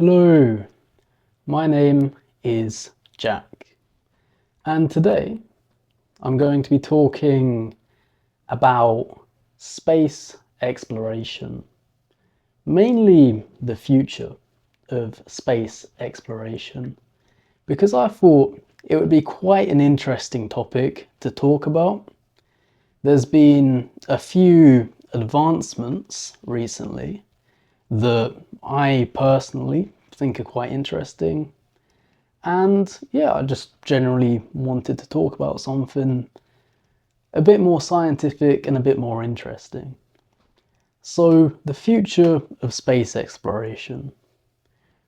Hello, my name is Jack, and today I'm going to be talking about space exploration, mainly the future of space exploration, because I thought it would be quite an interesting topic to talk about. There's been a few advancements recently that I personally think are quite interesting. And yeah, I just generally wanted to talk about something a bit more scientific and a bit more interesting. So, the future of space exploration.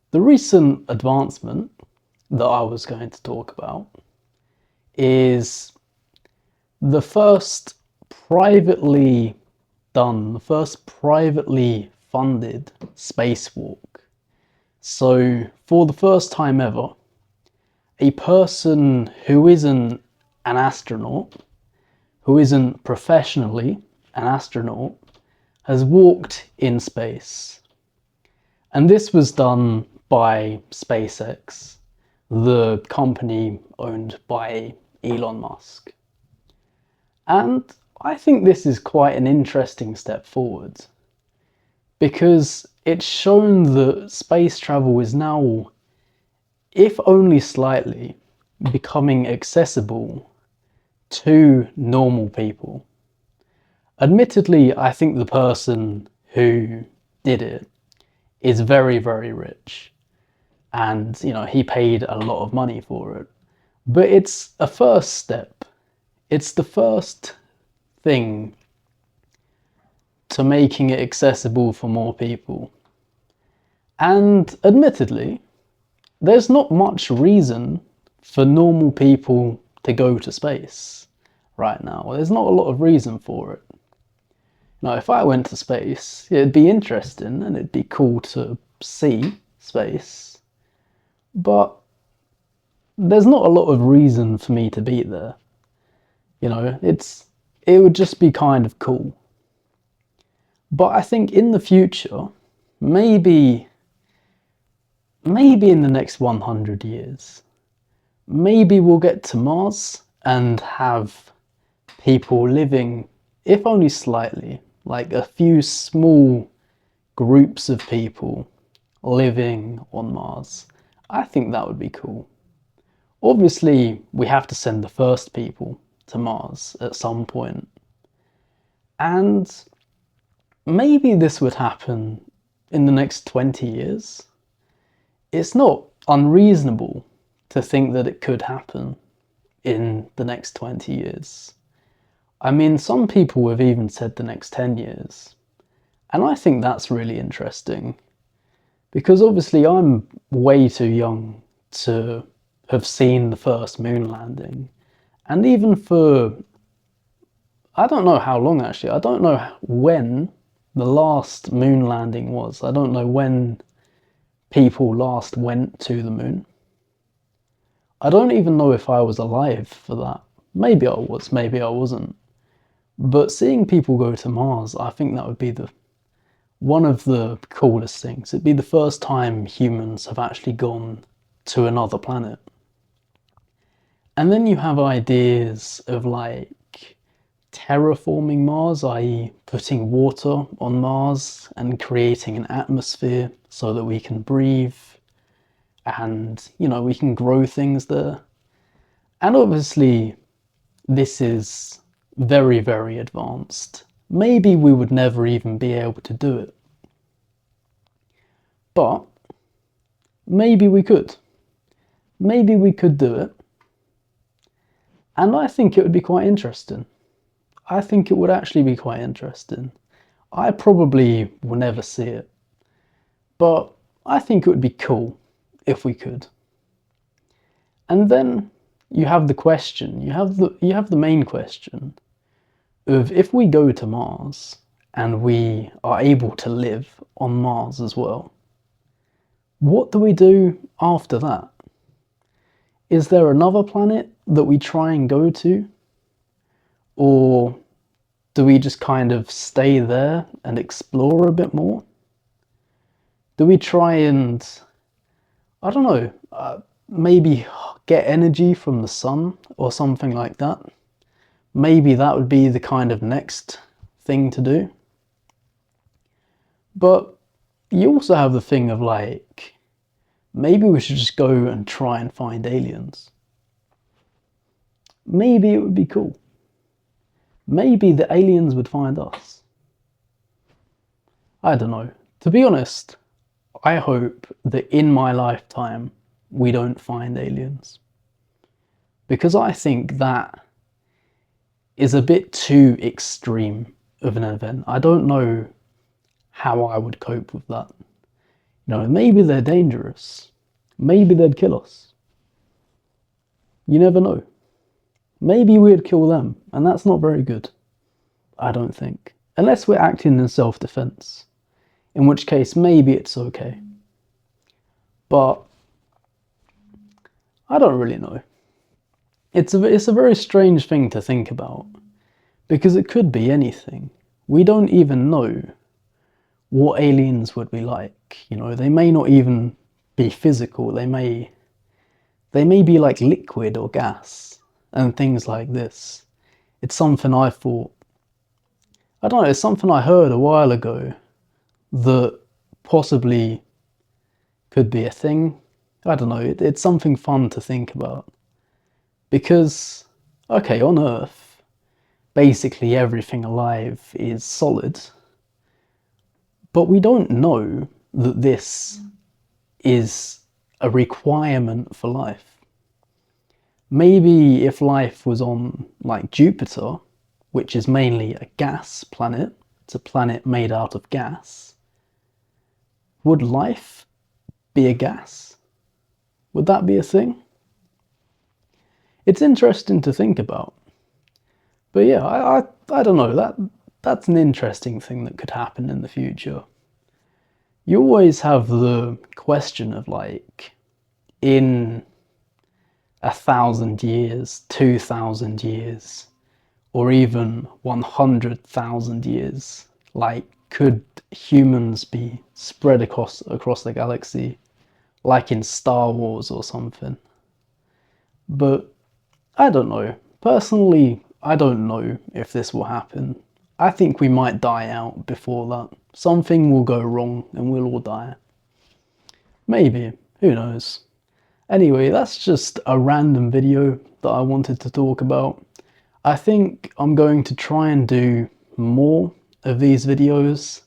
The recent advancement that I was going to talk about is the first privately the first privately funded spacewalk. So, for the first time ever, a person who isn't an astronaut, who isn't professionally an astronaut, has walked in space. And this was done by SpaceX, the company owned by Elon Musk. And I think this is quite an interesting step forward because it's shown that space travel is now, if only slightly, becoming accessible to normal people. Admittedly, I think the person who did it is very, very rich and, he paid a lot of money for it. But it's a first step. It's the first thing to making it accessible for more people. And admittedly, there's not much reason for normal people to go to space right now. There's not a lot of reason for it. Now, if I went to space, it'd be interesting and it'd be cool to see space, but there's not a lot of reason for me to be there. It would just be kind of cool. But I think in the future, maybe in the next 100 years, maybe we'll get to Mars and have people living, if only slightly, like a few small groups of people living on Mars. I think that would be cool. Obviously, we have to send the first people to Mars at some point. And maybe this would happen in the next 20 years. It's not unreasonable to think that it could happen in the next 20 years. I mean, some people have even said the next 10 years. And I think that's really interesting because obviously I'm way too young to have seen the first moon landing. And even for, I don't know how long actually, I don't know when the last moon landing was. I don't know when people last went to the moon. I don't even know if I was alive for that. Maybe I was, maybe I wasn't. But seeing people go to Mars, I think that would be one of the coolest things. It'd be the first time humans have actually gone to another planet. And then you have ideas of like terraforming Mars, i.e. putting water on Mars and creating an atmosphere so that we can breathe and, we can grow things there. And obviously, this is very, very advanced. Maybe we would never even be able to do it. But maybe we could. Maybe we could do it. And I think it would be quite interesting. I think it would actually be quite interesting. I probably will never see it. But I think it would be cool if we could. And then you have the question, you have the main question of if we go to Mars and we are able to live on Mars as well, what do we do after that? Is there another planet that we try and go to? Or do we just kind of stay there and explore a bit more? Do we try and I don't know, maybe get energy from the sun or something like that. Maybe that would be the kind of next thing to do. But you also have the thing of like, maybe we should just go and try and find aliens. Maybe it would be cool. Maybe the aliens would find us. I don't know. To be honest, I hope that in my lifetime we don't find aliens. Because I think that is a bit too extreme of an event. I don't know how I would cope with that. You know, maybe they're dangerous. Maybe they'd kill us. You never know. Maybe we'd kill them, and that's not very good. I don't think. Unless we're acting in self-defense. In which case, maybe it's okay. But I don't really know. It's a very strange thing to think about. Because it could be anything. We don't even know what aliens would be like. You know, they may not even be physical. They may be like liquid or gas and things like this. It's something I thought, I don't know, it's something I heard a while ago that possibly could be a thing. I don't know, it's something fun to think about. Because, okay, on Earth, basically everything alive is solid, but we don't know that this is a requirement for life. Maybe if life was on, like, Jupiter, which is mainly a gas planet, it's a planet made out of gas, would life be a gas? Would that be a thing? It's interesting to think about. But yeah, I don't know, that's an interesting thing that could happen in the future. You always have the question of like, in 1,000 years, 2,000 years, or even 100,000 years, like, could humans be spread across the galaxy, like in Star Wars or something? But I don't know. Personally, I don't know if this will happen. I think we might die out before that. Something will go wrong and we'll all die. Maybe. Who knows? Anyway, that's just a random video that I wanted to talk about. I think I'm going to try and do more of these videos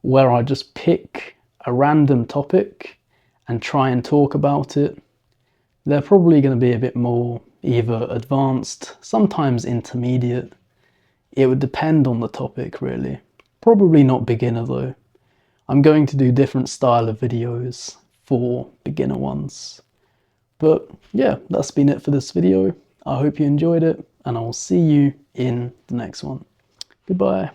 where I just pick a random topic and try and talk about it. They're probably going to be a bit more either advanced, sometimes intermediate. It would depend on the topic, really. Probably not beginner though. I'm going to do different style of videos for beginner ones. But yeah, that's been it for this video. I hope you enjoyed it, and I will see you in the next one. Goodbye.